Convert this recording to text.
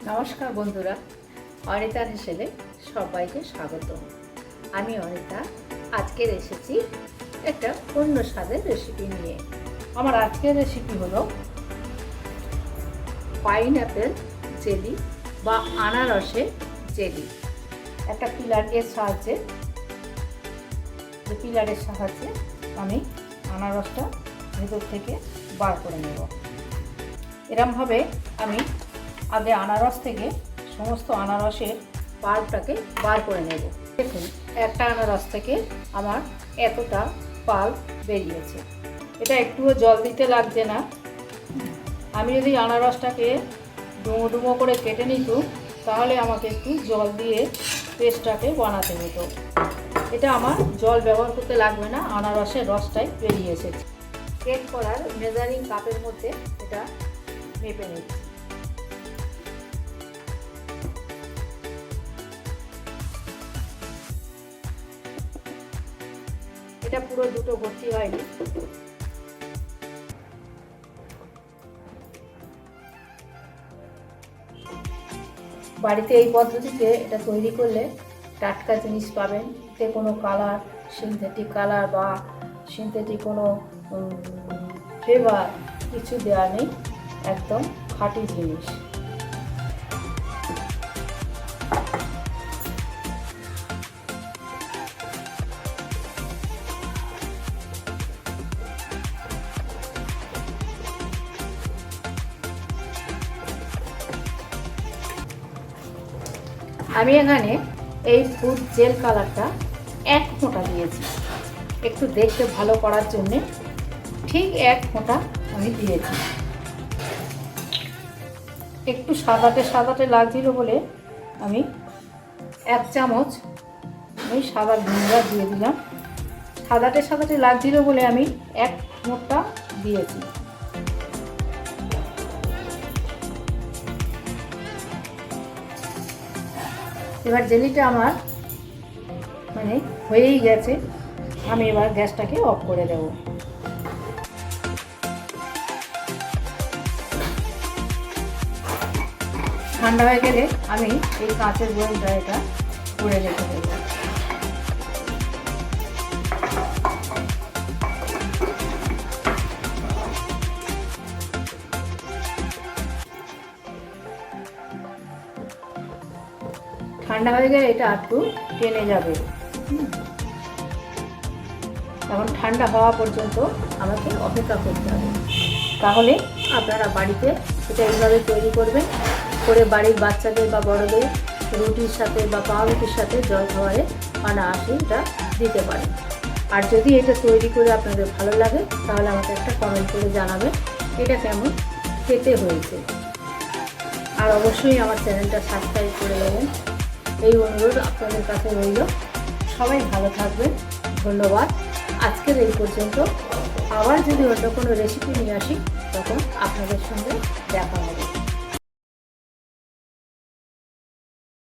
নমস্কার বন্ধুরা, অনিতার হেসেলে সবাইকে স্বাগত। আমি অনিতা। আজকের এসেছি একটা অন্য স্বাদের রেসিপি নিয়ে। আমার আজকের রেসিপি হলো পাইনঅ্যাপেল জেলি বা আনারসের জেলি। একটা পিলারের সাহায্যে আমি আনারসটা ভেতর থেকে বার করে নেব। এরমভাবে আমি আগে আনারস থেকে সমস্ত আনারসের পাল্পটাকে বার করে নেব। দেখুন, একটা আনারস থেকে আমার এতটা পাল্প বেরিয়েছে। এটা একটুও জল দিতে লাগছে না। আমি যদি আনারসটাকে ডুমো ডুমো করে কেটে নিতাম তাহলে আমাকে একটু জল দিয়ে পেস্টটাকে বানাতে হতো। এটা আমার জল ব্যবহার করতে লাগবে না, আনারসের রসটাই বেরিয়ে এসেছে। কেক করার মেজারিং কাপের মধ্যে এটা মেপে নিচ্ছি। এটা পুরো দুটো ভর্তি হয়নি। বাড়িতে এই পদ্ধতিতে এটা তৈরি করলে টাটকা জিনিস পাবেন। এতে কোনো কালার, সিনথেটিক কালার বা সিনথেটিক কোনো ফ্লেভার কিছু দেওয়া নেই, একদম খাঁটি জিনিস। আমি এখানে এই ফুড জেল কালারটা 1 ফোঁটা দিয়েছি, একটু দেখতে ভালো করার জন্যে ঠিক 1 ফোঁটা আমি দিয়েছি। একটু সাদাটে লাগছিল বলে আমি 1 চামচ আমি সাদা ভিনেগার দিয়ে দিলাম। সাদাটে লাগছিল বলে আমি 1 ফোঁটা দিয়েছি। এবার জেলিটা আমার হয়েই গেছে। আমি এবার গ্যাসটাকে অফ করে দেব। ঠান্ডা হয়ে গেলে আমি এই কাঁচের বয়ামটা এটা করে রেখে দেব। ঠান্ডা হয়ে গেলে এটা একটু টেনে যাবে। এখন ঠান্ডা হওয়া পর্যন্ত আমাকে অপেক্ষা করতে হবে। তাহলে আপনারা বাড়িতে এটা এইভাবে তৈরি করবেন, করে বাড়ির বাচ্চাদের বা বড়দের রুটির সাথে বা পাউরুটির সাথে জলখাবারে অনায়াসে এটা দিতে পারেন। আর যদি এটা তৈরি করে আপনাদের ভালো লাগে তাহলে আমাকে একটা কমেন্ট করে জানাবেন এটা কেমন খেতে হয়েছে। আর অবশ্যই আমার চ্যানেলটা সাবস্ক্রাইব করে দেবেন, এই অনুরোধ আপনাদের কাছে রইল। সবাই ভালো থাকবেন, ধন্যবাদ। আজকের এই পর্যন্ত। আবার যদি অন্য কোনো রেসিপি নিয়ে আসি তখন আপনাদের সঙ্গে দেখা হবে।